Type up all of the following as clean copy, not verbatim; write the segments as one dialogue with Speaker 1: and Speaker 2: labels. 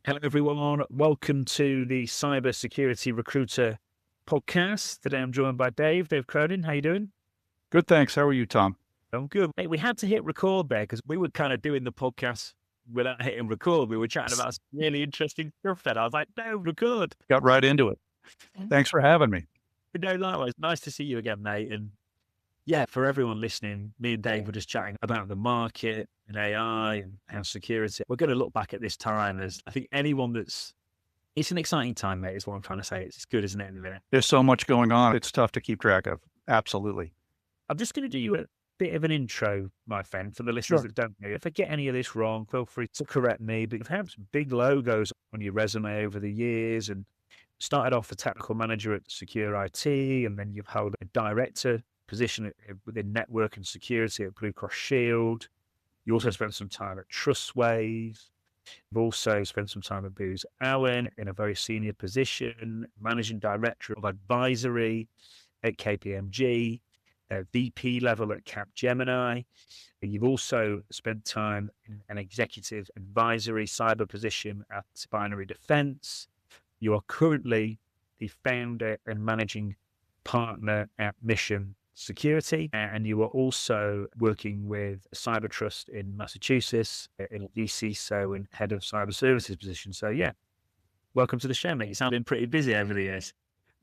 Speaker 1: Hello, everyone. Welcome to the Cybersecurity Recruiter podcast. Today, I'm joined by Dave Cronin. How you doing?
Speaker 2: Good, thanks. How are you, Tom?
Speaker 1: I'm good. Hey, we had to hit record there because we were kind of doing the podcast without hitting record. We were chatting about some really interesting stuff then. I was like, no, record.
Speaker 2: Got right into it. Thanks for having me.
Speaker 1: No, likewise. Nice to see you again, mate. And yeah, for everyone listening, me and Dave were just chatting about the market and AI and how security. We're going to look back at this time as I think anyone it's an exciting time, mate, is what I'm trying to say. It's good, isn't it?
Speaker 2: There's so much going on. It's tough to keep track of. Absolutely.
Speaker 1: I'm just going to do you a bit of an intro, my friend, for the listeners that don't know. If I get any of this wrong, feel free to correct me. But you've had some big logos on your resume over the years and started off a technical manager at Secure IT, and then you've held a director position within network and security at Blue Cross Shield. You also spent some time at Trustwave. You've also spent some time at Booz Allen in a very senior position, managing director of advisory at KPMG, VP level at Capgemini. You've also spent time in an executive advisory cyber position at Binary Defense. You are currently the founder and managing partner at Mission Security, and you are also working with CyberTrust in Massachusetts in a vCISO and head of cyber services position. So yeah, welcome to the show, mate. You sound been pretty busy over the years.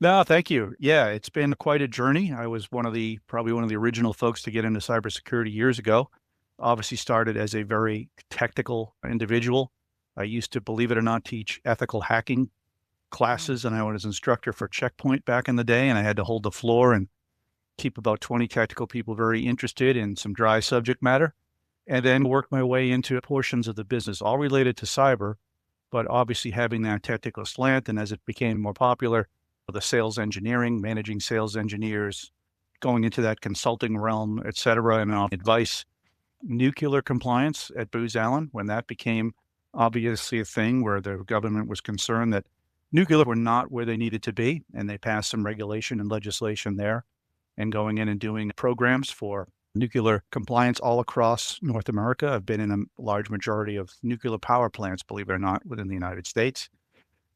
Speaker 2: No, thank you. Yeah, it's been quite a journey. I was probably one of the original folks to get into cybersecurity years ago. Obviously started as a very technical individual. I used to, believe it or not, teach ethical hacking classes, and I was instructor for Checkpoint back in the day, and I had to hold the floor and keep about 20 technical people very interested in some dry subject matter, and then work my way into portions of the business, all related to cyber, but obviously having that technical slant. And as it became more popular, the sales engineering, managing sales engineers, going into that consulting realm, et cetera, and advice. Nuclear compliance at Booz Allen, when that became obviously a thing where the government was concerned that nuclear were not where they needed to be, and they passed some regulation and legislation there, and going in and doing programs for nuclear compliance all across North America. I've been in a large majority of nuclear power plants, believe it or not, within the United States.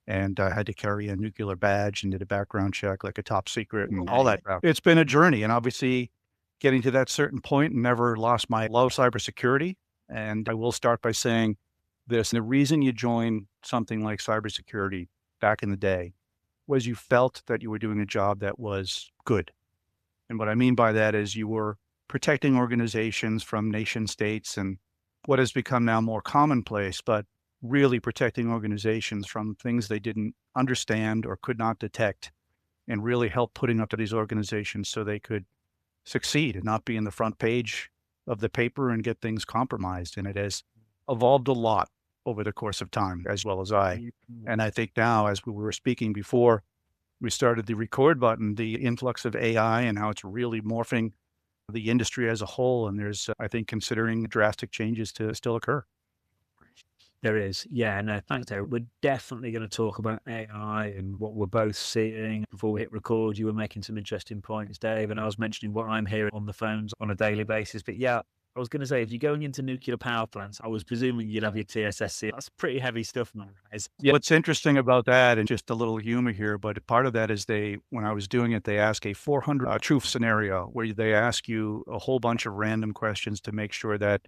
Speaker 2: And I had to carry a nuclear badge and did a background check, like a top secret and all that. It's been a journey, and obviously getting to that certain point, never lost my love of cybersecurity. And I will start by saying this: the reason you joined something like cybersecurity back in the day was you felt that you were doing a job that was good. And what I mean by that is you were protecting organizations from nation states and what has become now more commonplace, but really protecting organizations from things they didn't understand or could not detect, and really help putting up to these organizations so they could succeed and not be in the front page of the paper and get things compromised. And it has evolved a lot over the course of time, as well as I. And I think now, as we were speaking before we started the record button, the influx of AI and how it's really morphing the industry as a whole. And there's, I think, considering drastic changes to still occur.
Speaker 1: There is. Yeah, no, thanks, Dave. We're definitely going to talk about AI and what we're both seeing. Before we hit record, you were making some interesting points, Dave, and I was mentioning what I'm hearing on the phones on a daily basis. But yeah, I was going to say, if you're going into nuclear power plants, I was presuming you'd have your TSSC. That's pretty heavy stuff, man.
Speaker 2: Yeah, what's interesting about that, and just a little humor here, but part of that is when I was doing it, they ask a 400 truth scenario where they ask you a whole bunch of random questions to make sure that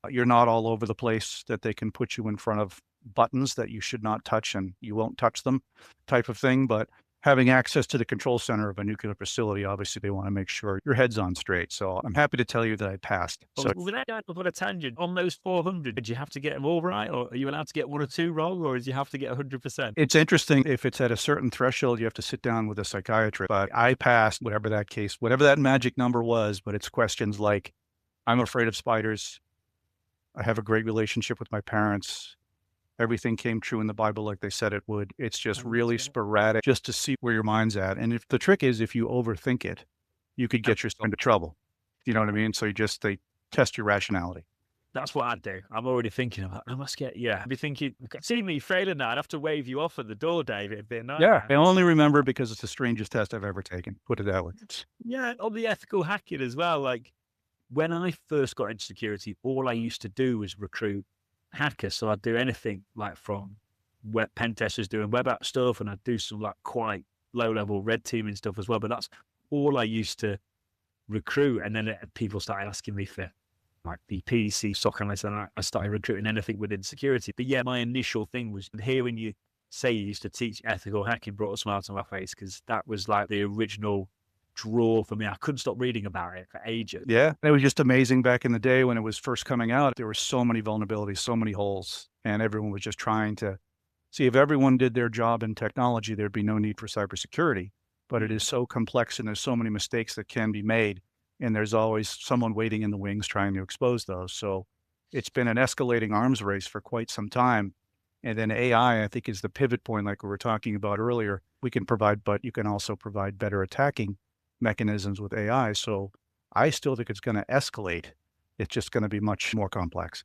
Speaker 2: you're not all over the place, that they can put you in front of buttons that you should not touch and you won't touch them type of thing. But having access to the control center of a nuclear facility, obviously they want to make sure your head's on straight. So I'm happy to tell you that I passed.
Speaker 1: So without going off on a tangent, on those 400, did you have to get them all right, or are you allowed to get one or two wrong, or did you have to get 100%?
Speaker 2: It's interesting. If it's at a certain threshold, you have to sit down with a psychiatrist. But I passed whatever that magic number was. But it's questions like, I'm afraid of spiders. I have a great relationship with my parents. Everything came true in the Bible like they said it would. It's just really sporadic, just to see where your mind's at. And if the trick is, if you overthink it, you could get yourself into trouble. You know what I mean? So they test your rationality.
Speaker 1: That's what I'd do. I'm already thinking about, I must get, I'd be thinking, see me failing now, I'd have to wave you off at the door, Dave. It'd be a nightmare.
Speaker 2: Yeah, I only remember because it's the strangest test I've ever taken, put it that way.
Speaker 1: Yeah, on the ethical hacking as well. Like, when I first got into security, all I used to do was recruit hackers. So I'd do anything like from web pen testers doing web app stuff, and I'd do some like quite low level red teaming stuff as well. But that's all I used to recruit. And then people started asking me for like the PC SOC analyst, and I started recruiting anything within security. But yeah, my initial thing was hearing you say you used to teach ethical hacking brought a smile to my face, because that was like the original draw for me. I couldn't stop reading about it for ages.
Speaker 2: Yeah, it was just amazing back in the day when it was first coming out. There were so many vulnerabilities, so many holes, and everyone was just trying to see if everyone did their job in technology, there'd be no need for cybersecurity. But it is so complex and there's so many mistakes that can be made, and there's always someone waiting in the wings trying to expose those. So it's been an escalating arms race for quite some time. And then AI, I think, is the pivot point, like we were talking about earlier. We can provide, but you can also provide better attacking mechanisms with AI. So I still think it's going to escalate. It's just going to be much more complex.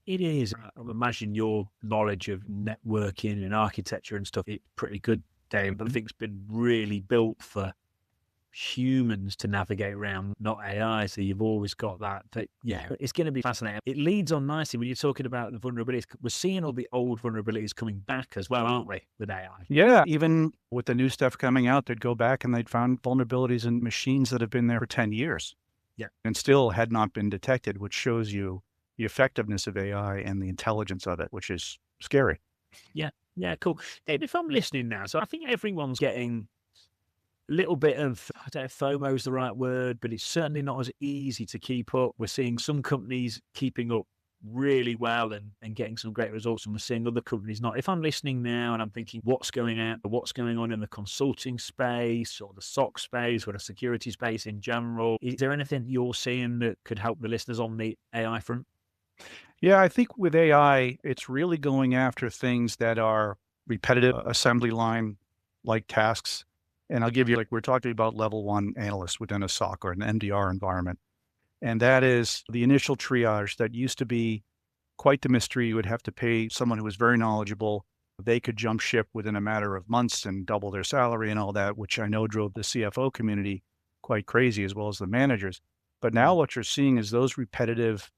Speaker 1: It is. I imagine your knowledge of networking and architecture and stuff is pretty good, Dave. But I think it's been really built for humans to navigate around, not AI. So you've always got that. But yeah, it's going to be fascinating. It leads on nicely when you're talking about the vulnerabilities. We're seeing all the old vulnerabilities coming back as well, aren't we, with AI?
Speaker 2: Yeah, even with the new stuff coming out, they'd go back and they'd find vulnerabilities in machines that have been there for 10 years.
Speaker 1: Yeah.
Speaker 2: And still had not been detected, which shows you the effectiveness of AI and the intelligence of it, which is scary.
Speaker 1: Yeah, cool. Dave, if I'm listening now, so I think everyone's getting a little bit of, I don't know if FOMO is the right word, but it's certainly not as easy to keep up. We're seeing some companies keeping up really well and getting some great results, and we're seeing other companies not. If I'm listening now and I'm thinking what's going on in the consulting space or the SOC space or the security space in general, is there anything you're seeing that could help the listeners on the AI front?
Speaker 2: Yeah, I think with AI, it's really going after things that are repetitive assembly line like tasks. And I'll give you, like we're talking about level 1 analysts within a SOC or an MDR environment. And that is the initial triage that used to be quite the mystery. You would have to pay someone who was very knowledgeable. They could jump ship within a matter of months and double their salary and all that, which I know drove the CFO community quite crazy, as well as the managers. But now what you're seeing is those repetitive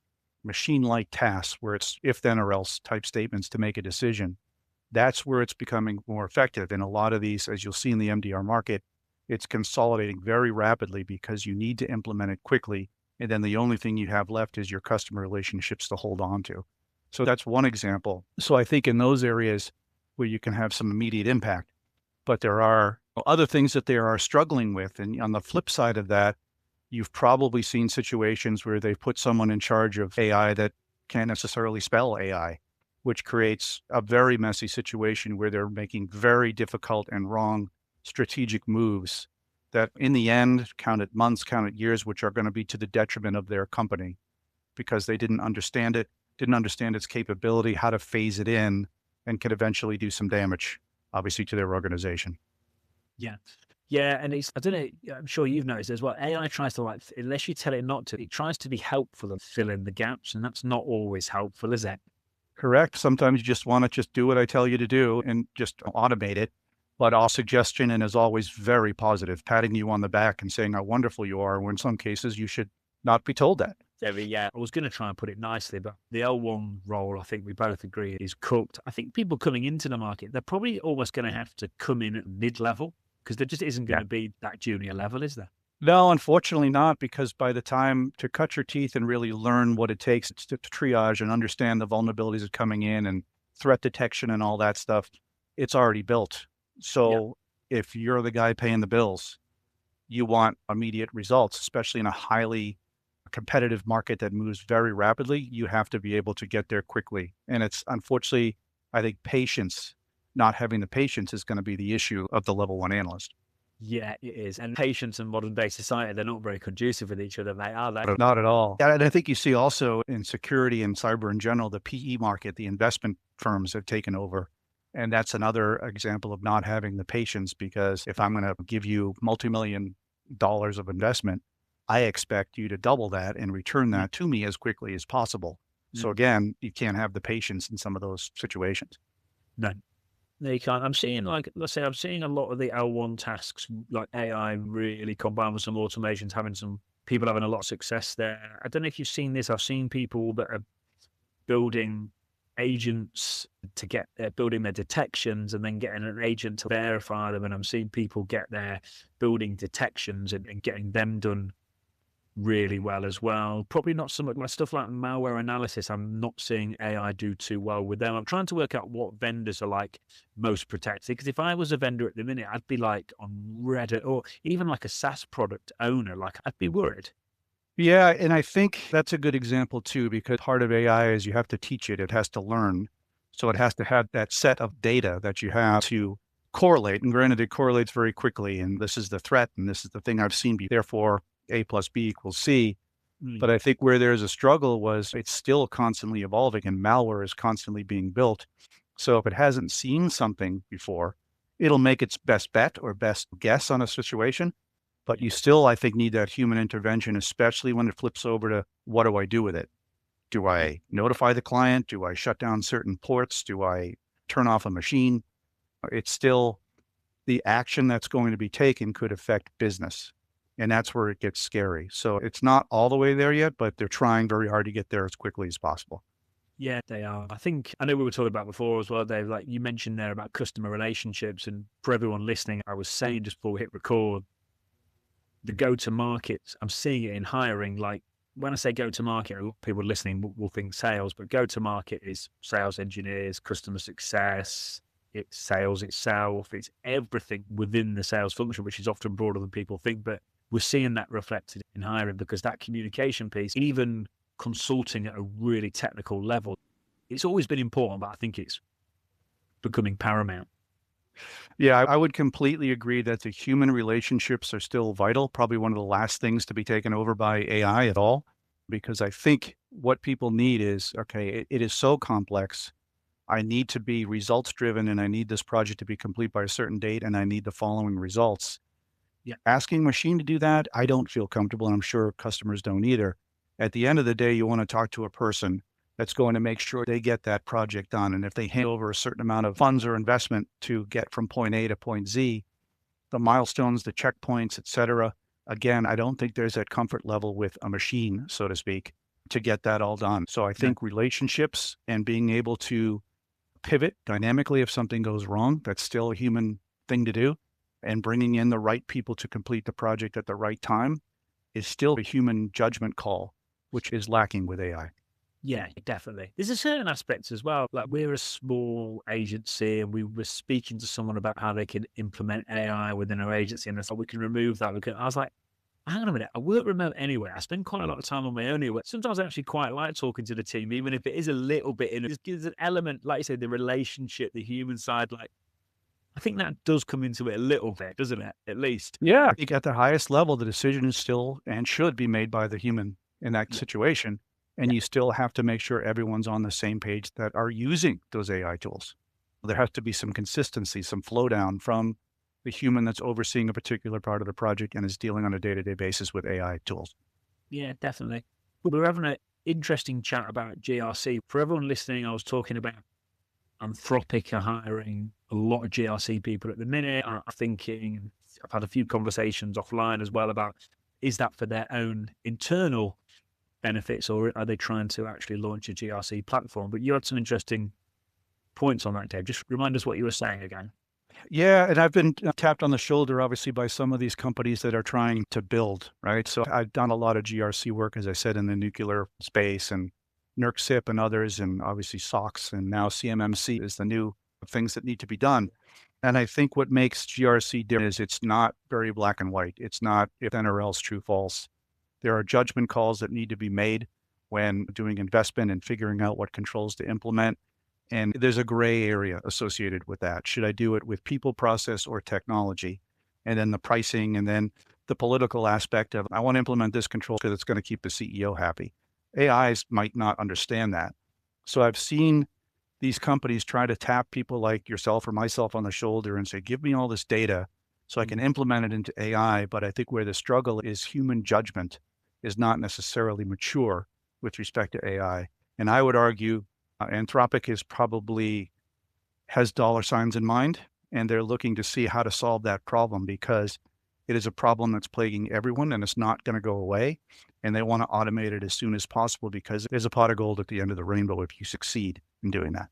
Speaker 2: machine-like tasks where it's if then or else type statements to make a decision. That's where it's becoming more effective. And a lot of these, as you'll see in the MDR market, it's consolidating very rapidly because you need to implement it quickly. And then the only thing you have left is your customer relationships to hold on to. So that's one example. So I think in those areas where you can have some immediate impact, but there are other things that they are struggling with. And on the flip side of that, you've probably seen situations where they've put someone in charge of AI that can't necessarily spell AI, which creates a very messy situation where they're making very difficult and wrong strategic moves that in the end counted months, counted years, which are going to be to the detriment of their company because they didn't understand it, didn't understand its capability, how to phase it in, and could eventually do some damage, obviously, to their organization.
Speaker 1: Yeah. Yeah, and it's, I don't know, I'm sure you've noticed as well, AI tries to, like, unless you tell it not to, it tries to be helpful and fill in the gaps, and that's not always helpful, is it?
Speaker 2: Correct. Sometimes you just want to just do what I tell you to do and just automate it. But our suggestion, and is always very positive, patting you on the back and saying how wonderful you are, when in some cases you should not be told that.
Speaker 1: Yeah, I was going to try and put it nicely, but the L1 role, I think we both agree, is cooked. I think people coming into the market, they're probably almost going to have to come in at mid-level, because there just isn't going to be that junior level, is there?
Speaker 2: No, unfortunately not, because by the time to cut your teeth and really learn what it takes to triage and understand the vulnerabilities that are coming in and threat detection and all that stuff, it's already built. So if you're the guy paying the bills, you want immediate results, especially in a highly competitive market that moves very rapidly. You have to be able to get there quickly. And it's unfortunately, I think patience, not having the patience is going to be the issue of the level 1 analyst.
Speaker 1: Yeah, it is. And patience in modern day society, they're not very conducive with each other, mate, are they?
Speaker 2: Not at all. And I think you see also in security and cyber in general, the PE market, the investment firms have taken over. And that's another example of not having the patience, because if I'm going to give you multi-million dollars of investment, I expect you to double that and return that to me as quickly as possible. So again, you can't have the patience in some of those situations.
Speaker 1: No. No, you can't. I'm seeing, like, let's say, I'm seeing a lot of the L1 tasks, like AI really combined with some automations, having some people having a lot of success there. I don't know if you've seen this. I've seen people that are building agents to get building their detections and then getting an agent to verify them. And I'm seeing people get their building detections and getting them done really well as well. Probably not so much my stuff like malware analysis. I'm not seeing AI do too well with them. I'm trying to work out what vendors are like most protected. Because if I was a vendor at the minute, I'd be like on Reddit or even like a SaaS product owner. Like I'd be worried.
Speaker 2: Yeah, and I think that's a good example too, because part of AI is you have to teach it. It has to learn. So it has to have that set of data that you have to correlate. And granted, it correlates very quickly. And this is the threat. And this is the thing I've seen. Therefore, A plus B equals C. But I think where there's a struggle was it's still constantly evolving and malware is constantly being built. So if it hasn't seen something before, it'll make its best bet or best guess on a situation. But you still, I think, need that human intervention, especially when it flips over to what do I do with it? Do I notify the client? Do I shut down certain ports? Do I turn off a machine? It's still the action that's going to be taken could affect business. And that's where it gets scary. So it's not all the way there yet, but they're trying very hard to get there as quickly as possible.
Speaker 1: Yeah, they are. I know we were talking about before as well, Dave, like you mentioned there about customer relationships. And for everyone listening, I was saying just before we hit record, the go-to-market, I'm seeing it in hiring. Like when I say go-to-market, a lot of people listening will think sales, but go-to-market is sales engineers, customer success, it's sales itself, it's everything within the sales function, which is often broader than people think. But we're seeing that reflected in hiring because that communication piece, even consulting at a really technical level, it's always been important, but I think it's becoming paramount.
Speaker 2: Yeah, I would completely agree that the human relationships are still vital, probably one of the last things to be taken over by AI at all, because I think what people need is, okay, it is so complex. I need to be results driven and I need this project to be complete by a certain date and I need the following results.
Speaker 1: Yeah.
Speaker 2: Asking machine to do that, I don't feel comfortable and I'm sure customers don't either. At the end of the day, you want to talk to a person that's going to make sure they get that project done. And if they hand over a certain amount of funds or investment to get from point A to point Z, the milestones, the checkpoints, et cetera, again, I don't think there's that comfort level with a machine, so to speak, to get that all done. So I think relationships and being able to pivot dynamically if something goes wrong, that's still a human thing to do. And bringing in the right people to complete the project at the right time is still a human judgment call, which is lacking with AI.
Speaker 1: Yeah, definitely. There's a certain aspect as well. Like we're a small agency and we were speaking to someone about how they can implement AI within our agency and so we can remove that. I was like, hang on a minute, I work remote anyway. I spend quite a lot of time on my own anyway. Sometimes I actually quite like talking to the team, even if it is a little bit in it. It gives an element, like you said, the relationship, the human side. Like I think that does come into it a little bit, doesn't it? At least.
Speaker 2: Yeah. I think at the highest level, the decision is still and should be made by the human in that situation. And you still have to make sure everyone's on the same page that are using those AI tools. There has to be some consistency, some flow down from the human that's overseeing a particular part of the project and is dealing on a day-to-day basis with AI tools.
Speaker 1: Yeah, definitely. We're having an interesting chat about GRC. For everyone listening, I was talking about Anthropic are hiring a lot of GRC people at the minute. I'm thinking, I've had a few conversations offline as well about, is that for their own internal benefits or are they trying to actually launch a GRC platform? But you had some interesting points on that, Dave. Just remind us what you were saying again.
Speaker 2: Yeah, and I've been tapped on the shoulder, obviously, by some of these companies that are trying to build, right? So I've done a lot of GRC work, as I said, in the nuclear space and NERC-CIP and others, and obviously SOX, and now CMMC is the new things that need to be done. And I think what makes GRC different is it's not very black and white. It's not if then or else, true, false. There are judgment calls that need to be made when doing investment and figuring out what controls to implement. And there's a gray area associated with that. Should I do it with people, process, or technology? And then the pricing, and then the political aspect of, I want to implement this control because it's going to keep the CEO happy. AIs might not understand that. So I've seen these companies try to tap people like yourself or myself on the shoulder and say, give me all this data so I can implement it into AI. But I think where the struggle is human judgment is not necessarily mature with respect to AI. And I would argue Anthropic is probably has dollar signs in mind, and they're looking to see how to solve that problem because it is a problem that's plaguing everyone and it's not going to go away. and they want to automate it as soon as possible because there's a pot of gold at the end of the rainbow if you succeed in doing that.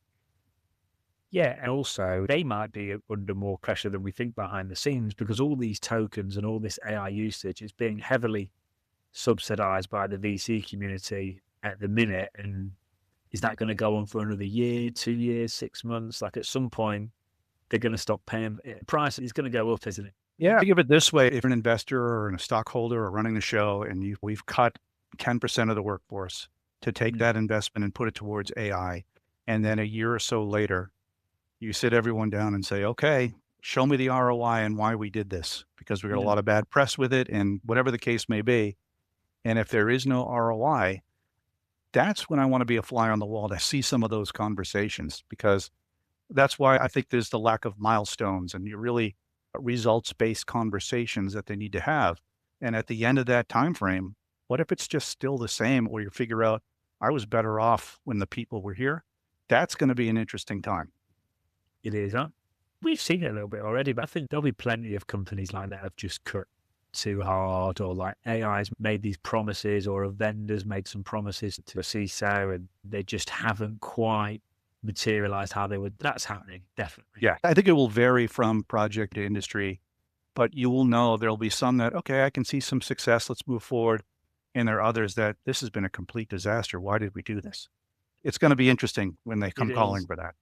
Speaker 1: Yeah, and also they might be under more pressure than we think behind the scenes because all these tokens and all this AI usage is being heavily subsidized by the VC community at the minute. And is that going to go on for another year, 2 years, 6 months? Like at some point, they're going to stop paying. Price is going to go up, isn't it?
Speaker 2: Yeah. Think of it this way. If you're an investor or a stockholder or running the show and we've cut 10% of the workforce to take that investment and put it towards AI, and then a year or so later, you sit everyone down and say, okay, show me the ROI and why we did this, because we got a lot of bad press with it and whatever the case may be. And if there is no ROI, that's when I want to be a fly on the wall to see some of those conversations, because that's why I think there's the lack of milestones and you really results-based conversations that they need to have. And at the end of that time frame, what if it's just still the same, or you figure out I was better off when the people were here? That's going to be an interesting time.
Speaker 1: It is, huh? We've seen it a little bit already, but I think there'll be plenty of companies like that have just cut too hard, or like AI's made these promises, or a vendor's made some promises to a CISO and they just haven't quite materialized how they would. That's happening, definitely.
Speaker 2: Yeah, I think it will vary from project to industry, but you will know there'll be some that, okay, I can see some success, let's move forward. And there are others that this has been a complete disaster. Why did we do this? It's going to be interesting when they come calling for that.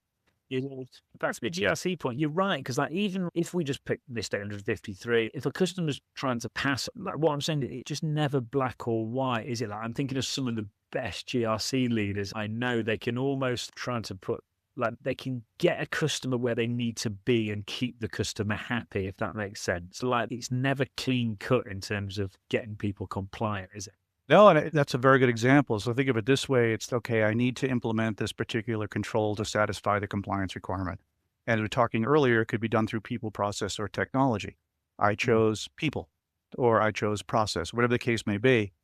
Speaker 1: Back to the GRC point, you're right, because like even if we just pick this 853, if a customer's trying to pass, like what I'm saying, it's just never black or white, is it? Like I'm thinking of some of the best GRC leaders I know. They can almost try to put, like they can get a customer where they need to be and keep the customer happy, if that makes sense. Like it's never clean cut in terms of getting people compliant, is it?
Speaker 2: No, and that's a very good example. So think of it this way. It's okay, I need to implement this particular control to satisfy the compliance requirement. And we were talking earlier, it could be done through people, process, or technology. I chose people, or I chose process, whatever the case may be.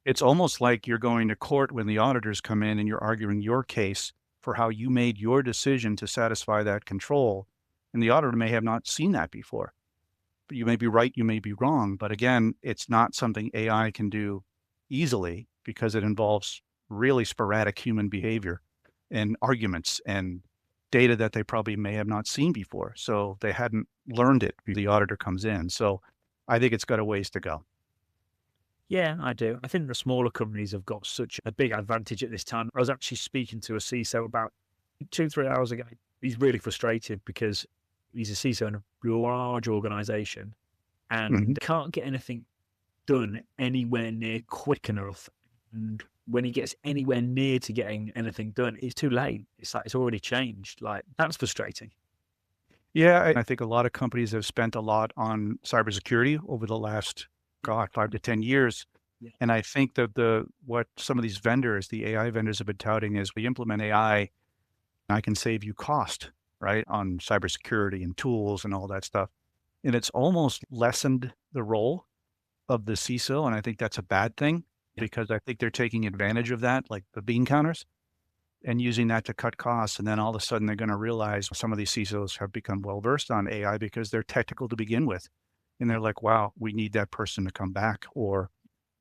Speaker 2: It's almost like you're going to court when the auditors come in and you're arguing your case for how you made your decision to satisfy that control. And the auditor may have not seen that before. But you may be right, you may be wrong. But again, it's not something AI can do easily because it involves really sporadic human behavior and arguments and data that they probably may have not seen before. So they hadn't learned it before the auditor comes in. So I think it's got a ways to go.
Speaker 1: Yeah, I do. I think the smaller companies have got such a big advantage at this time. I was actually speaking to a CISO about 2-3 hours ago. He's really frustrated because he's a CISO in a large organization and can't get anything done anywhere near quick enough. And when he gets anywhere near to getting anything done, it's too late. It's like it's already changed. Like that's frustrating.
Speaker 2: Yeah, I think a lot of companies have spent a lot on cybersecurity over the last 5 to 10 years. Yeah. And I think that what some of these vendors, the AI vendors, have been touting is we implement AI, I can save you cost, right, on cybersecurity and tools and all that stuff. And it's almost lessened the role of the CISO. And I think that's a bad thing because I think they're taking advantage of that, like the bean counters, and using that to cut costs. And then all of a sudden they're going to realize some of these CISOs have become well-versed on AI because they're technical to begin with. And they're like, wow, we need that person to come back, or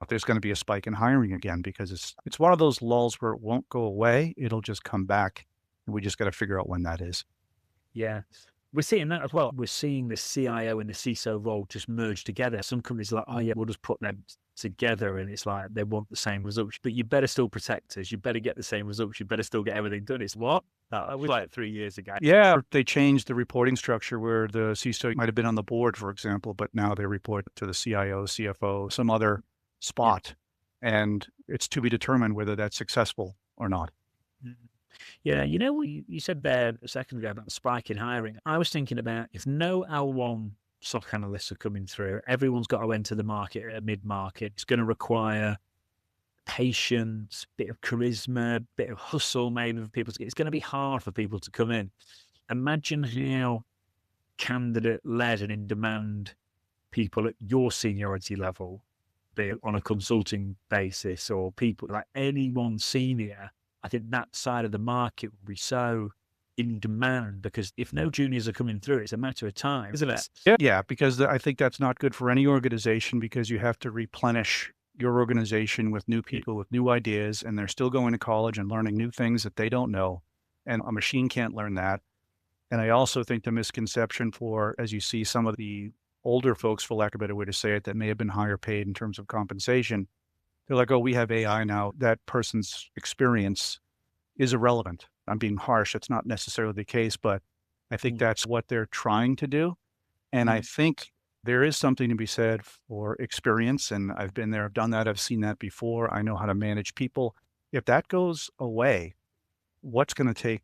Speaker 2: there's going to be a spike in hiring again, because it's one of those lulls where it won't go away. It'll just come back. And we just got to figure out when that is.
Speaker 1: Yeah. We're seeing that as well. We're seeing the CIO and the CISO role just merge together. Some companies are like, oh yeah, we'll just put them together. And it's like, they want the same results, but you better still protect us. You better get the same results. You better still get everything done. It's what? That was like 3 years ago.
Speaker 2: Yeah. They changed the reporting structure where the CISO might have been on the board, for example, but now they report to the CIO, CFO, some other spot. Yeah. And it's to be determined whether that's successful or not.
Speaker 1: Mm-hmm. Yeah, you know what you said there a second ago about the spike in hiring. I was thinking about if no L1 SOC analysts are coming through, everyone's got to enter the market at a mid-market. It's going to require patience, bit of charisma, bit of hustle maybe for people. It's going to be hard for people to come in. Imagine how candidate-led and in-demand people at your seniority level, be it on a consulting basis or people like anyone senior. I think that side of the market will be so in demand because if no juniors are coming through, it's a matter of time, isn't it?
Speaker 2: Yeah, because I think that's not good for any organization because you have to replenish your organization with new people with new ideas, and they're still going to college and learning new things that they don't know. And a machine can't learn that. And I also think the misconception for, as you see some of the older folks, for lack of a better way to say it, that may have been higher paid in terms of compensation, they're like, oh, we have AI now. That person's experience is irrelevant. I'm being harsh. It's not necessarily the case, but I think that's what they're trying to do. And I think there is something to be said for experience. And I've been there, I've done that. I've seen that before. I know how to manage people. If that goes away, what's going to take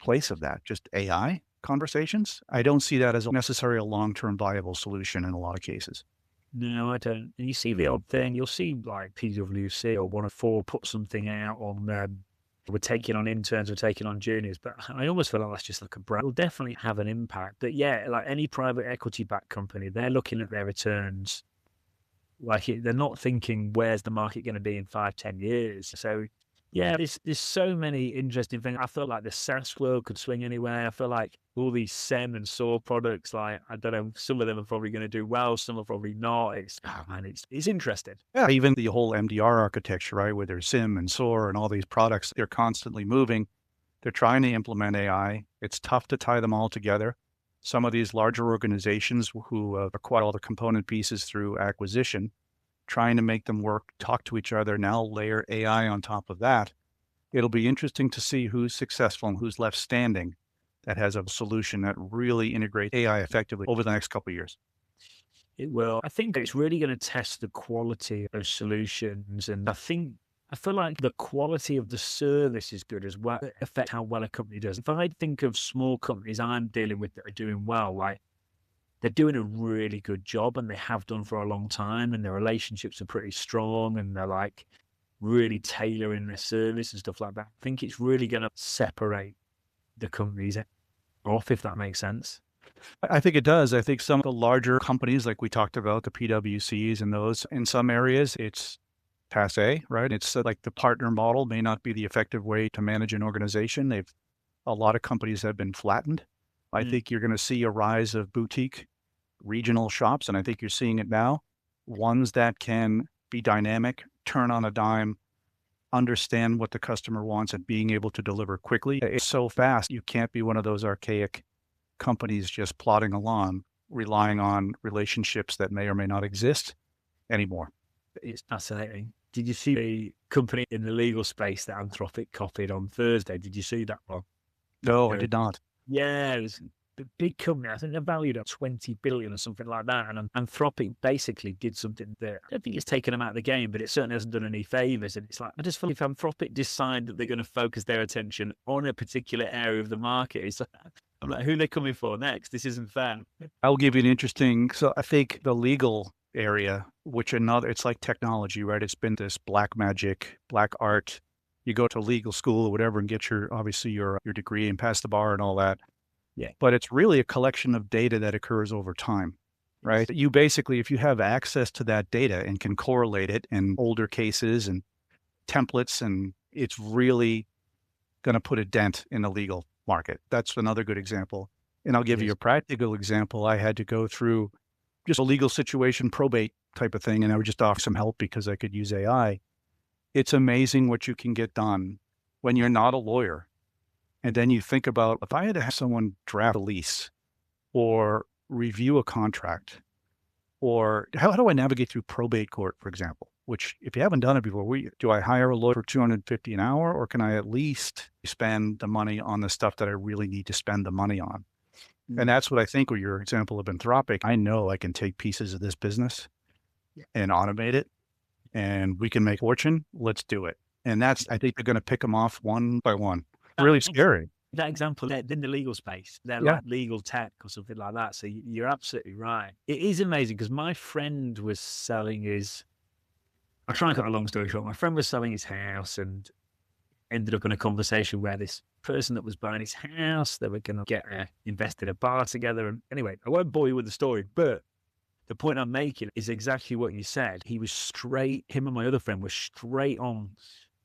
Speaker 2: place of that? Just AI conversations? I don't see that as necessarily a long-term viable solution in a lot of cases.
Speaker 1: No, I don't. And you see the odd thing. You'll see like PwC or one of four put something out on we're taking on interns, we're taking on juniors, but I almost feel like that's just like a brand. It'll definitely have an impact. But yeah, like any private equity-backed company, they're looking at their returns. Like they're not thinking, where's the market going to be in 5-10 years? So yeah, there's so many interesting things. I feel like the SaaS world could swing anywhere. I feel like all these SEM and SOAR products, like, I don't know, some of them are probably going to do well, some are probably not. It's interesting.
Speaker 2: Yeah, even the whole MDR architecture, right, where there's SIM and SOAR and all these products, they're constantly moving. They're trying to implement AI. It's tough to tie them all together. Some of these larger organizations who acquire all the component pieces through acquisition, trying to make them work, talk to each other, now layer AI on top of that. It'll be interesting to see who's successful and who's left standing that has a solution that really integrates AI effectively over the next couple of years.
Speaker 1: It will. I think it's really going to test the quality of solutions. And I feel like the quality of the service is good as well, affect how well a company does. If I think of small companies I'm dealing with that are doing well, like, they're doing a really good job and they have done for a long time, and their relationships are pretty strong, and they're like really tailoring their service and stuff like that. I think it's really going to separate the companies off, if that makes sense.
Speaker 2: I think it does. I think some of the larger companies, like we talked about, the PwCs and those, in some areas, it's passe, right? It's like the partner model may not be the effective way to manage an organization. A lot of companies have been flattened. I think you're going to see a rise of boutique regional shops, and I think you're seeing it now, ones that can be dynamic, turn on a dime, understand what the customer wants, and being able to deliver quickly. It's so fast. You can't be one of those archaic companies just plodding along, relying on relationships that may or may not exist anymore.
Speaker 1: It's fascinating. Did you see the company in the legal space that Anthropic copied on Thursday? Did you see that one?
Speaker 2: No, I did not.
Speaker 1: Yeah, it was a big company. I think they're valued at 20 billion or something like that. And Anthropic basically did something that I don't think it's taken them out of the game, but it certainly hasn't done any favors. And it's like, I just feel if Anthropic decide that they're going to focus their attention on a particular area of the market, it's like, I'm like, who are they coming for next? This isn't fair.
Speaker 2: I'll give you an interesting, so I think the legal area, it's like technology, right? It's been this black magic, black art. You go to legal school or whatever and get your degree and pass the bar and all that.
Speaker 1: Yeah.
Speaker 2: But it's really a collection of data that occurs over time, right? You basically, if you have access to that data and can correlate it in older cases and templates, and it's really going to put a dent in the legal market. That's another good example. And I'll give you a practical example. I had to go through just a legal situation, probate type of thing, and I would just offer some help because I could use AI. It's amazing what you can get done when you're not a lawyer. And then you think about, if I had to have someone draft a lease or review a contract, or how do I navigate through probate court, for example, which if you haven't done it before, do I hire a lawyer for $250 an hour, or can I at least spend the money on the stuff that I really need to spend the money on? And that's what I think with your example of Anthropic. I know I can take pieces of this business and automate it, and we can make fortune. Let's do it. And I think they're going to pick them off one by one. Really scary.
Speaker 1: That example, they're in the legal space. They're like legal tech or something like that. So you're absolutely right. It is amazing because my friend was selling I'll try and cut a long story short. My friend was selling his house and ended up in a conversation where this person that was buying his house, they were going to get invested in a bar together. And anyway, I won't bore you with the story, but the point I'm making is exactly what you said. Him and my other friend were straight on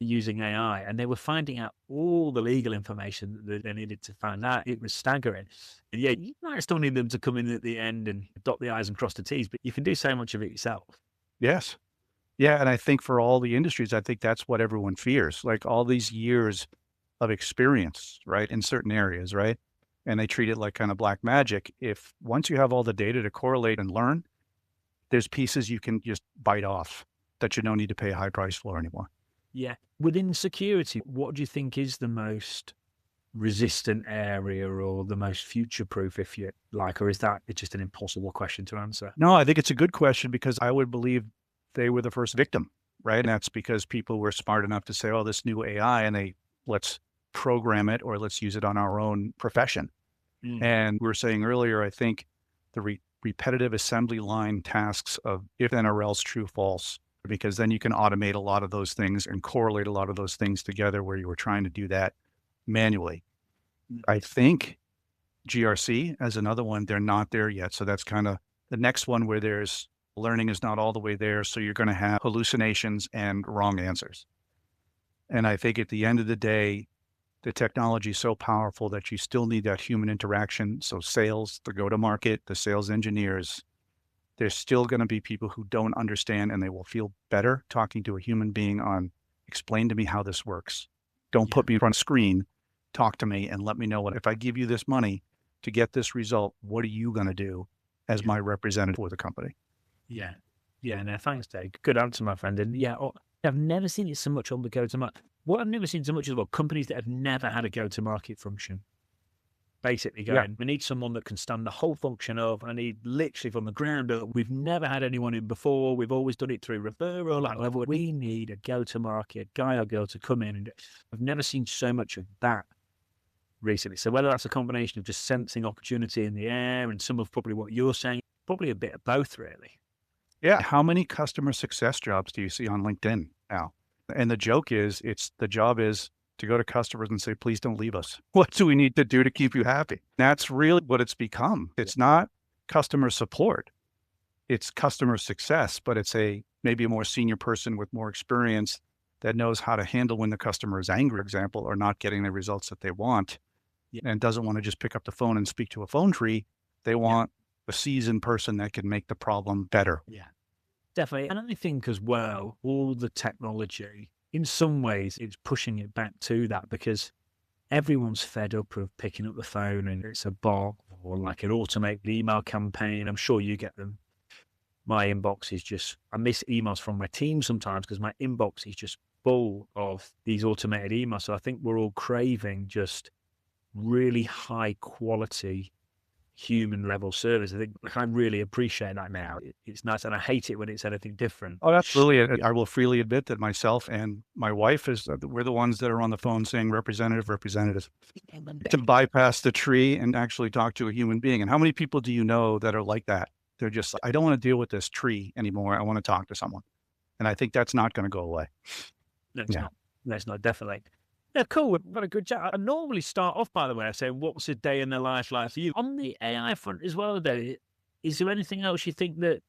Speaker 1: using AI, and they were finding out all the legal information that they needed to find out. It was staggering. And yeah, you might still need them to come in at the end and dot the I's and cross the T's, but you can do so much of it yourself.
Speaker 2: Yes. Yeah. And I think for all the industries, I think that's what everyone fears, like all these years of experience, right, in certain areas, right? And they treat it like kind of black magic. If once you have all the data to correlate and learn, there's pieces you can just bite off that you don't need to pay a high price for anymore.
Speaker 1: Yeah. Within security, what do you think is the most resistant area or the most future-proof, if you like, or is that it's just an impossible question to answer?
Speaker 2: No, I think it's a good question because I would believe they were the first victim, right? And that's because people were smart enough to say, oh, this new AI, and let's program it or let's use it on our own profession. And we were saying earlier, I think the repetitive assembly line tasks of if then or else true false, because then you can automate a lot of those things and correlate a lot of those things together where you were trying to do that manually. I think GRC as another one, they're not there yet. So that's kind of the next one where there's learning is not all the way there. So you're going to have hallucinations and wrong answers. And I think at the end of the day, the technology is so powerful that you still need that human interaction. So sales, the go-to-market, the sales engineers, there's still going to be people who don't understand and they will feel better talking to a human being on, explain to me how this works. Don't put me in front of a screen, talk to me and let me know if I give you this money to get this result, what are you going to do as my representative for the company?
Speaker 1: Yeah. Yeah. No, thanks, Dave. Good answer, my friend. And yeah, I've never seen it so much on the go-to-market. What I've never seen so much is companies that have never had a go-to-market function. Basically going, we need someone that can stand the whole function up. I need literally from the ground up. We've never had anyone in before. We've always done it through referral. Like, we need a go-to-market guy or girl to come in. And I've never seen so much of that recently. So whether that's a combination of just sensing opportunity in the air and some of probably what you're saying, probably a bit of both, really.
Speaker 2: Yeah. How many customer success jobs do you see on LinkedIn now? And the joke is, the job is to go to customers and say, please don't leave us. What do we need to do to keep you happy? That's really what it's become. It's not customer support. It's customer success, but it's maybe a more senior person with more experience that knows how to handle when the customer is angry, for example, or not getting the results that they want and doesn't want to just pick up the phone and speak to a phone tree. They want a seasoned person that can make the problem better.
Speaker 1: Yeah. Definitely. And I think as well, all the technology, in some ways, it's pushing it back to that because everyone's fed up of picking up the phone and it's a bot or like an automated email campaign. I'm sure you get them. My inbox is I miss emails from my team sometimes because my inbox is just full of these automated emails. So I think we're all craving just really high quality human level service. I think I really appreciate that now. It's nice, and I hate it when it's anything different.
Speaker 2: Oh, absolutely. I will freely admit that myself and my wife we're the ones that are on the phone saying representative to bypass the tree and actually talk to a human being. And how many people do you know that are like that? They're just, I don't want to deal with this tree anymore. I want to talk to someone. And I think that's not going to go away.
Speaker 1: No, it's not. No, it's not, definitely. Yeah, cool. We've had a good chat. I normally start off, by the way, saying, what's a day in the life like for you? On the AI front as well, though, is there anything else you think that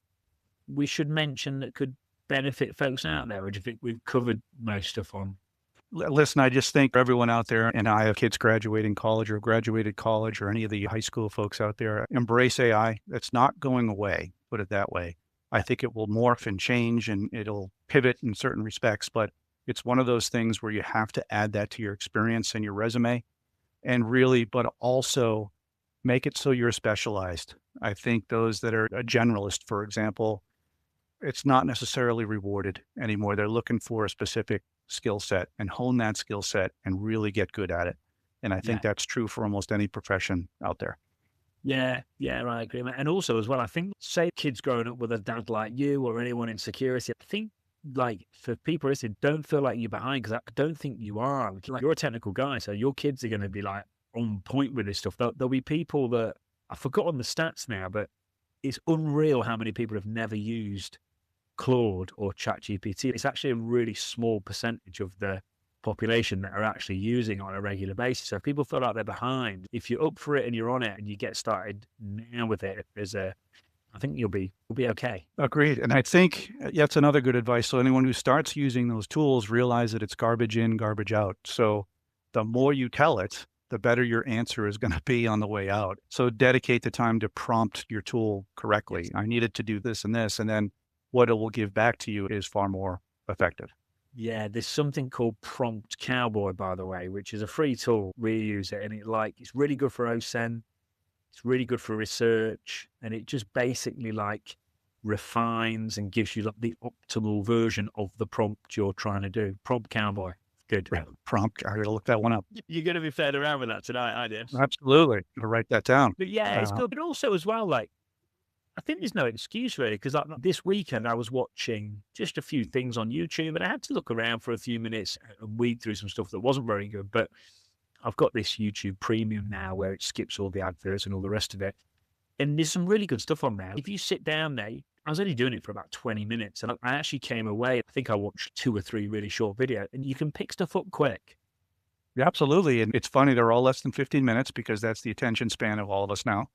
Speaker 1: we should mention that could benefit folks out there? Or do you think we've covered most stuff on?
Speaker 2: Listen, I just think everyone out there, and I have kids graduating college or graduated college or any of the high school folks out there, embrace AI. It's not going away, put it that way. I think it will morph and change and it'll pivot in certain respects, but it's one of those things where you have to add that to your experience and your resume and really, but also make it so you're specialized. I think those that are a generalist, for example, it's not necessarily rewarded anymore. They're looking for a specific skill set and hone that skill set and really get good at it. And I think that's true for almost any profession out there.
Speaker 1: Yeah, I agree. And also as well, I think, say kids growing up with a dad like you or anyone in security, I think like for people listening, don't feel like you're behind because I don't think you are. Like, you're a technical guy, so your kids are going to be like on point with this stuff. There'll be people that, I've forgotten the stats now, but it's unreal how many people have never used Claude or ChatGPT. It's actually a really small percentage of the population that are actually using it on a regular basis. So if people feel like they're behind, if you're up for it and you're on it and you get started now with it, I think you'll be okay.
Speaker 2: Agreed. And I think that's another good advice. So anyone who starts using those tools, realize that it's garbage in, garbage out. So the more you tell it, the better your answer is going to be on the way out. So dedicate the time to prompt your tool correctly. I needed to do this and this. And then what it will give back to you is far more effective.
Speaker 1: Yeah, there's something called Prompt Cowboy, by the way, which is a free tool. We use it, and it's really good for OSEN. It's really good for research, and it just basically refines and gives you the optimal version of the prompt you're trying to do. Prompt Cowboy. Good.
Speaker 2: Prompt. I got to look that one up.
Speaker 1: You're going to be fed around with that tonight, I did.
Speaker 2: Absolutely. I'll write that down.
Speaker 1: But yeah, it's good. But also as well, I think there's no excuse really, because this weekend I was watching just a few things on YouTube, and I had to look around for a few minutes and weed through some stuff that wasn't very good. But I've got this YouTube Premium now where it skips all the adverts and all the rest of it. And there's some really good stuff on there. If you sit down there, I was only doing it for about 20 minutes, and I actually came away. I think I watched 2 or 3 really short videos, and you can pick stuff up quick.
Speaker 2: Yeah, absolutely. And it's funny, they're all less than 15 minutes because that's the attention span of all of us now.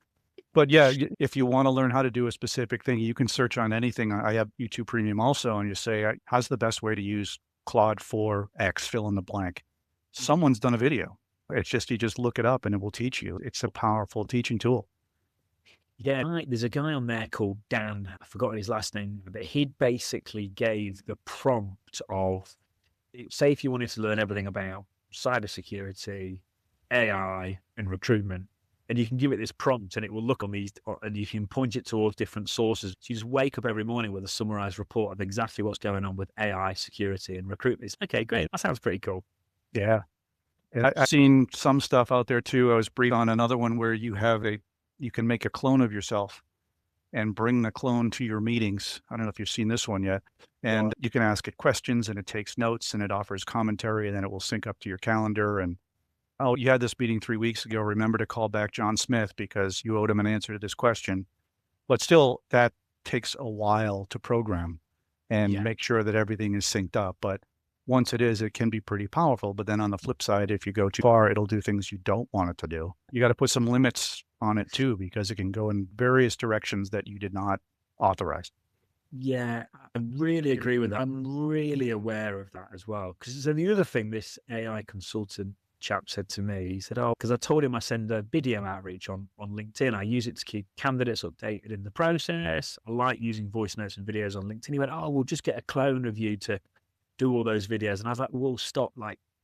Speaker 2: But yeah, if you want to learn how to do a specific thing, you can search on anything. I have YouTube Premium also, and you say, how's the best way to use Claude for X, fill in the blank. Someone's done a video. It's just, you just look it up and it will teach you. It's a powerful teaching tool.
Speaker 1: Yeah, there's a guy on there called Dan. I forgot his last name, but he basically gave the prompt of, say if you wanted to learn everything about cybersecurity, AI, and recruitment, and you can give it this prompt and it will look on these, and you can point it towards different sources. So you just wake up every morning with a summarized report of exactly what's going on with AI, security, and recruitment. It's, okay, great. That sounds pretty cool.
Speaker 2: Yeah. And I've seen some stuff out there too. I was briefed on another one where you can make a clone of yourself and bring the clone to your meetings. I don't know if you've seen this one yet. And you can ask it questions and it takes notes and it offers commentary, and then it will sync up to your calendar. And, oh, you had this meeting 3 weeks ago. Remember to call back John Smith because you owed him an answer to this question. But still, that takes a while to program and make sure that everything is synced up. But once it is, it can be pretty powerful. But then on the flip side, if you go too far, it'll do things you don't want it to do. You got to put some limits on it too, because it can go in various directions that you did not authorize.
Speaker 1: Yeah, I really agree with that. I'm really aware of that as well. Because so the other thing this AI consultant chap said to me, he said, because I told him I send a video outreach on LinkedIn. I use it to keep candidates updated in the process. I like using voice notes and videos on LinkedIn. He went, we'll just get a clone of you to do all those videos. And I was like, well, stop.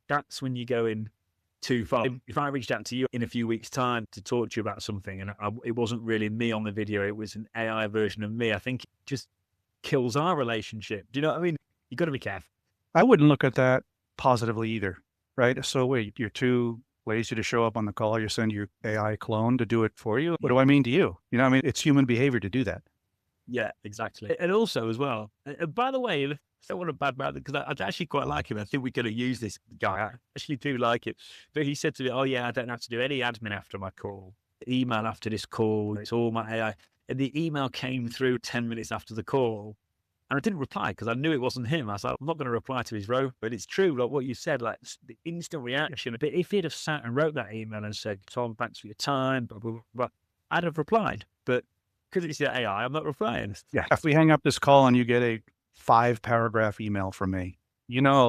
Speaker 1: That's when you go in too far. If I reached out to you in a few weeks' time to talk to you about something, and it wasn't really me on the video, it was an AI version of me, I think it just kills our relationship. Do you know what I mean? You got to be careful.
Speaker 2: I wouldn't look at that positively either, right? So wait, you're too lazy to show up on the call. You send your AI clone to do it for you. What do I mean to you? You know, I mean, it's human behavior to do that.
Speaker 1: Yeah, exactly. And also as well, by the way, I don't want to badmouth it because I actually quite like him. I think we're going to use this guy. I actually do like it. But he said to me, I don't have to do any admin after my call. Email after this call. It's all my AI. And the email came through 10 minutes after the call. And I didn't reply because I knew it wasn't him. I was like, I'm not going to reply to his row. But it's true, like what you said, the instant reaction. But if he'd have sat and wrote that email and said, Tom, thanks for your time, blah, blah, blah, I'd have replied. But because it's the AI, I'm not replying.
Speaker 2: Yeah. If we hang up this call and you get a 5-paragraph email from me,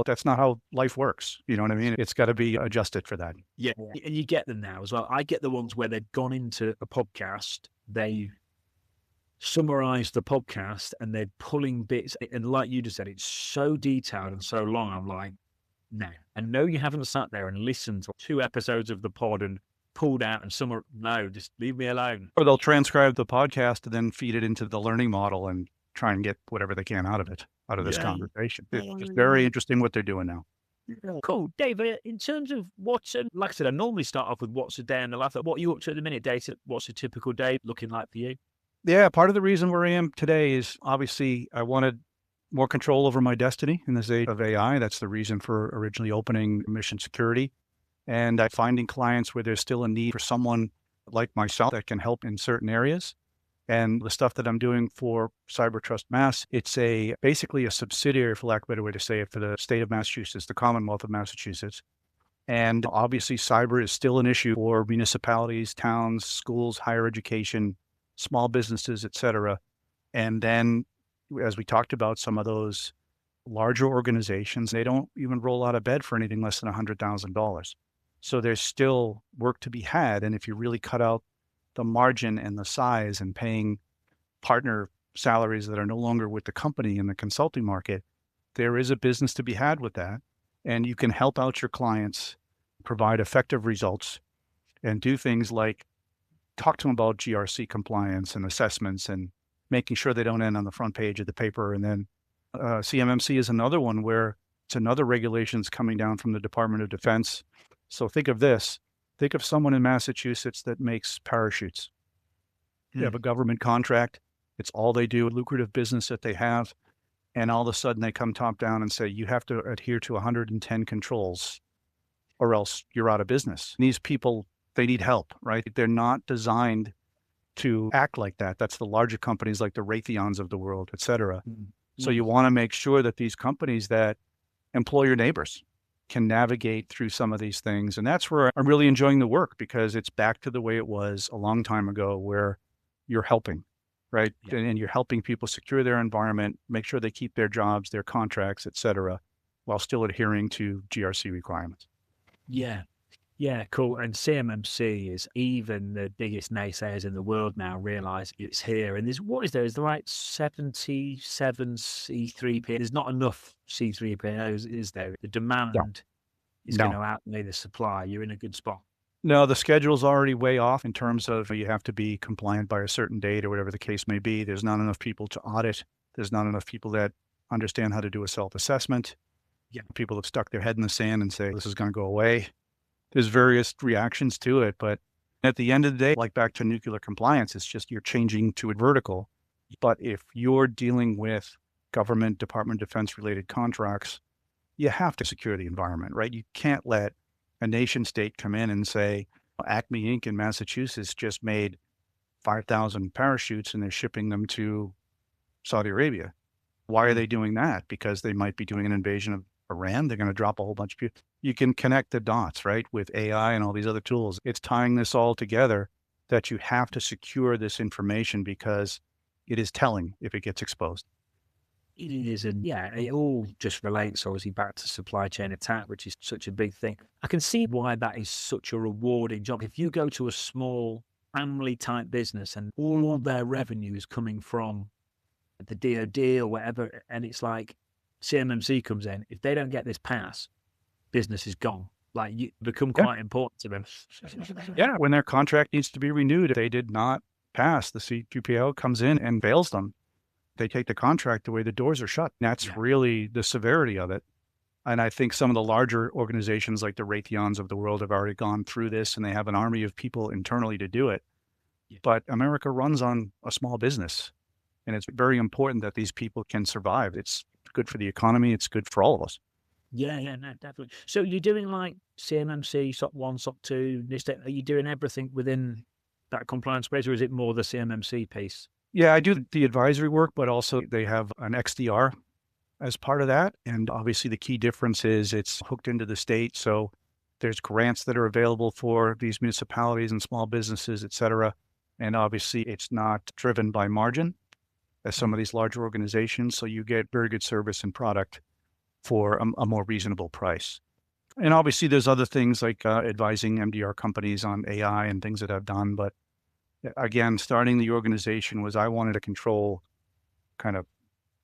Speaker 2: that's not how life works. You know what I mean? It's got to be adjusted for that.
Speaker 1: Yeah. And you get them now as well. I get the ones where they've gone into a podcast, they summarize the podcast and they're pulling bits. And like you just said, it's so detailed and so long. I'm like, no. And no, you haven't sat there and listened to 2 episodes of the pod and pulled out and no, just leave me alone.
Speaker 2: Or they'll transcribe the podcast and then feed it into the learning model and try and get whatever they can out of this conversation. It's just very interesting what they're doing now.
Speaker 1: Cool. Dave, in terms of like I said, I normally start off with what's a day in the life. What are you up to at the minute, Dave? What's a typical day looking like for you?
Speaker 2: Yeah, part of the reason where I am today is obviously I wanted more control over my destiny in this age of AI. That's the reason for originally opening Mission Security. And finding clients where there's still a need for someone like myself that can help in certain areas. And the stuff that I'm doing for CyberTrust Mass, it's basically a subsidiary, for lack of a better way to say it, for the state of Massachusetts, the Commonwealth of Massachusetts. And obviously cyber is still an issue for municipalities, towns, schools, higher education, small businesses, et cetera. And then, as we talked about, some of those larger organizations, they don't even roll out of bed for anything less than $100,000. So there's still work to be had. And if you really cut out the margin and the size and paying partner salaries that are no longer with the company in the consulting market, there is a business to be had with that. And you can help out your clients, provide effective results, and do things like talk to them about GRC compliance and assessments and making sure they don't end on the front page of the paper. And then CMMC is another one where it's another regulations coming down from the Department of Defense. So think of this. Think of someone in Massachusetts that makes parachutes. They have a government contract. It's all they do, a lucrative business that they have. And all of a sudden they come top down and say, you have to adhere to 110 controls or else you're out of business. And these people, they need help, right? They're not designed to act like that. That's the larger companies like the Raytheons of the world, et cetera. Mm-hmm. So you want to make sure that these companies that employ your neighbors can navigate through some of these things. And that's where I'm really enjoying the work, because it's back to the way it was a long time ago, where you're helping, right? Yeah. And you're helping people secure their environment, make sure they keep their jobs, their contracts, et cetera, while still adhering to GRC requirements.
Speaker 1: Yeah. Yeah, cool. And CMMC is, even the biggest naysayers in the world now realize it's here. And is there like 77 C3P? There's not enough C3POs, is there? The demand is going to outweigh the supply. You're in a good spot.
Speaker 2: No, the schedule's already way off in terms of you have to be compliant by a certain date or whatever the case may be. There's not enough people to audit. There's not enough people that understand how to do a self-assessment. Yeah. People have stuck their head in the sand and say, this is going to go away. There's various reactions to it, but at the end of the day, like back to nuclear compliance, it's just you're changing to a vertical. But if you're dealing with government, Department of Defense related contracts, you have to secure the environment, right? You can't let a nation state come in and say, Acme Inc. in Massachusetts just made 5,000 parachutes and they're shipping them to Saudi Arabia. Why are they doing that? Because they might be doing an invasion of Iran. They're going to drop a whole bunch of people. You can connect the dots, right? With AI and all these other tools. It's tying this all together that you have to secure this information because it is telling if it gets exposed.
Speaker 1: It is. And yeah, it all just relates obviously back to supply chain attack, which is such a big thing. I can see why that is such a rewarding job. If you go to a small family type business and all of their revenue is coming from the DoD or whatever, and it's like CMMC comes in, if they don't get this pass, business is gone. Like, you become quite important to them.
Speaker 2: Yeah, when their contract needs to be renewed, if they did not pass, the C3PO comes in and bails them. They take the contract away, the doors are shut. That's really the severity of it. And I think some of the larger organizations like the Raytheons of the world have already gone through this, and they have an army of people internally to do it. Yeah. But America runs on a small business, and it's very important that these people can survive. It's good for the economy. It's good for all of us.
Speaker 1: Yeah, no, definitely. So you're doing like CMMC, SOC 1, SOC 2, NIST, are you doing everything within that compliance space, or is it more the CMMC piece?
Speaker 2: Yeah, I do the advisory work, but also they have an XDR as part of that. And obviously the key difference is it's hooked into the state. So there's grants that are available for these municipalities and small businesses, et cetera. And obviously it's not driven by margin as some of these larger organizations. So you get very good service and product for a more reasonable price. And obviously there's other things like advising MDR companies on AI and things that I've done. But again, starting the organization was I wanted to control kind of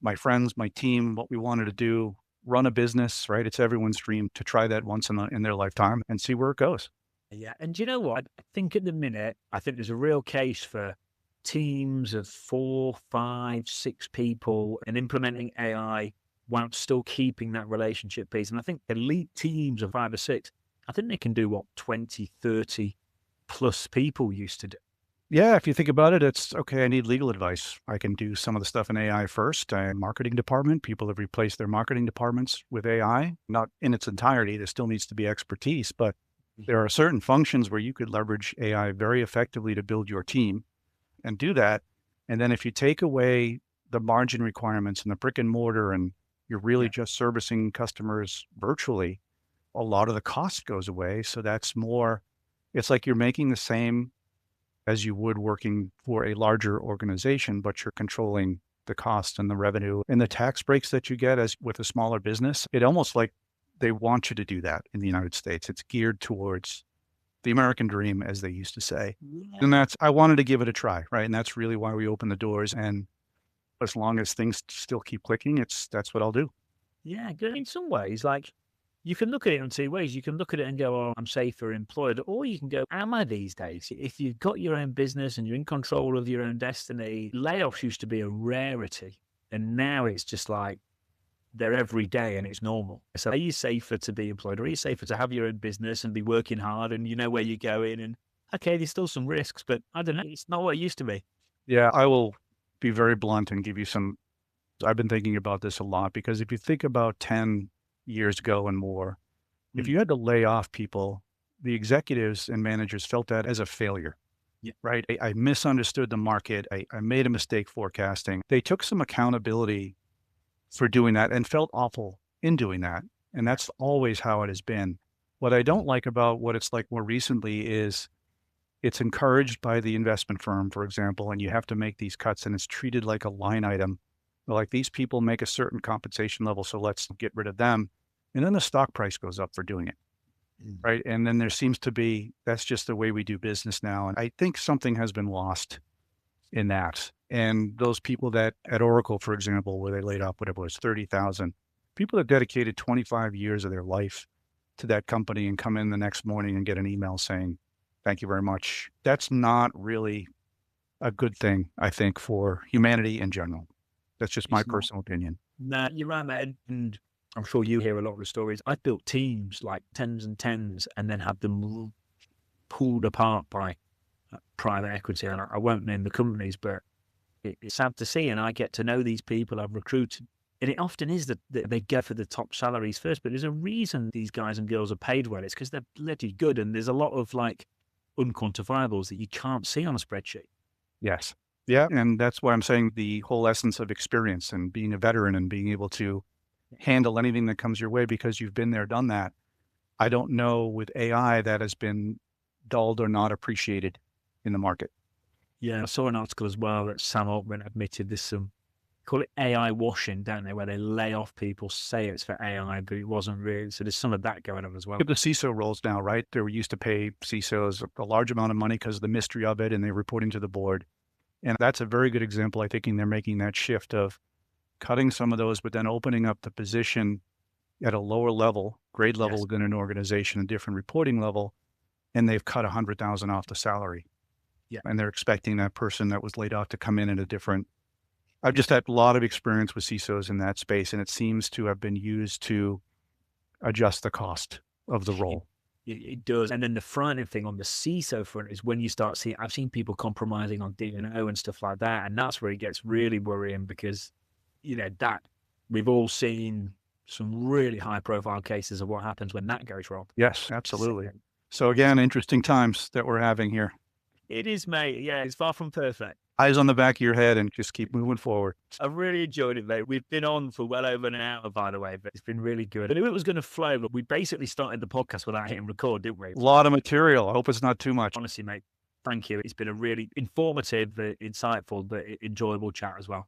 Speaker 2: my friends, my team, what we wanted to do, run a business, right? It's everyone's dream to try that once in their lifetime and see where it goes.
Speaker 1: Yeah. And do you know what? I think at the minute, there's a real case for teams of 4, 5, 6 people and implementing AI while still keeping that relationship piece. And I think elite teams of 5 or 6, I think they can do what 20, 30 plus people used to do.
Speaker 2: Yeah, if you think about it, it's okay, I need legal advice. I can do some of the stuff in AI first. Marketing department, people have replaced their marketing departments with AI, not in its entirety. There still needs to be expertise, but there are certain functions where you could leverage AI very effectively to build your team and do that. And then if you take away the margin requirements and the brick and mortar and you're really just servicing customers virtually, a lot of the cost goes away. So that's more, it's like you're making the same as you would working for a larger organization, but you're controlling the cost and the revenue and the tax breaks that you get as with a smaller business. It almost like they want you to do that in the United States. It's geared towards the American dream, as they used to say. And I wanted to give it a try, right? And that's really why we opened the doors. And as long as things still keep clicking, that's what I'll do.
Speaker 1: Yeah, good. In some ways, like you can look at it in two ways. You can look at it and go, oh, I'm safer employed. Or you can go, am I these days? If you've got your own business and you're in control of your own destiny, layoffs used to be a rarity. And now it's just like they're every day and it's normal. So are you safer to be employed, or are you safer to have your own business and be working hard and you know where you're going? And okay, there's still some risks, but I don't know. It's not what it used to be.
Speaker 2: Yeah, I will be very blunt and give you some. I've been thinking about this a lot because if you think about 10 years ago and more, if you had to lay off people, the executives and managers felt that as a failure, right? I misunderstood the market. I made a mistake forecasting. They took some accountability for doing that and felt awful in doing that. And that's always how it has been. What I don't like about what it's like more recently is it's encouraged by the investment firm, for example, and you have to make these cuts and it's treated like a line item. Like these people make a certain compensation level, so let's get rid of them. And then the stock price goes up for doing it, right? And then there seems to be, that's just the way we do business now. And I think something has been lost in that. And those people that at Oracle, for example, where they laid off whatever it was, 30,000, people that dedicated 25 years of their life to that company and come in the next morning and get an email saying, thank you very much. That's not really a good thing, I think, for humanity in general. That's just my personal opinion.
Speaker 1: No, you're right, man. And I'm sure you hear a lot of the stories. I've built teams like tens and tens and then had them pulled apart by private equity. And I won't name the companies, but it's sad to see. And I get to know these people I've recruited. And it often is that they go for the top salaries first, but there's a reason these guys and girls are paid well. It's because they're bloody good. And there's a lot of like unquantifiables that you can't see on a spreadsheet.
Speaker 2: Yes. Yeah. And that's why I'm saying the whole essence of experience and being a veteran and being able to handle anything that comes your way because you've been there, done that. I don't know with AI that has been dulled or not appreciated in the market.
Speaker 1: Yeah. I saw an article as well that Sam Altman admitted there's some, call it AI washing, don't they? Where they lay off people, say it's for AI, but it wasn't really. So there's some of that going on as well.
Speaker 2: The CISO roles now, right? They were used to pay CISOs a large amount of money because of the mystery of it and they're reporting to the board. And that's a very good example, I think, they're making that shift of cutting some of those, but then opening up the position at a lower level, grade level within an organization, a different reporting level, and they've cut 100,000 off the salary. Yeah. And they're expecting that person that was laid off to come in at a different. I've just had a lot of experience with CISOs in that space, and it seems to have been used to adjust the cost of the role.
Speaker 1: It does. And then the frightening thing on the CISO front is when you start seeing, I've seen people compromising on D&O and stuff like that. And that's where it gets really worrying because, you know, that we've all seen some really high profile cases of what happens when that goes wrong.
Speaker 2: Yes, absolutely. So again, interesting times that we're having here.
Speaker 1: It is, mate. Yeah, it's far from perfect.
Speaker 2: Eyes on the back of your head and just keep moving forward.
Speaker 1: I've really enjoyed it, mate. We've been on for well over an hour, by the way, but it's been really good. I knew it was going to flow, but we basically started the podcast without hitting record, didn't we?
Speaker 2: A lot of material. I hope it's not too much.
Speaker 1: Honestly, mate, thank you. It's been a really informative, insightful, but enjoyable chat as well.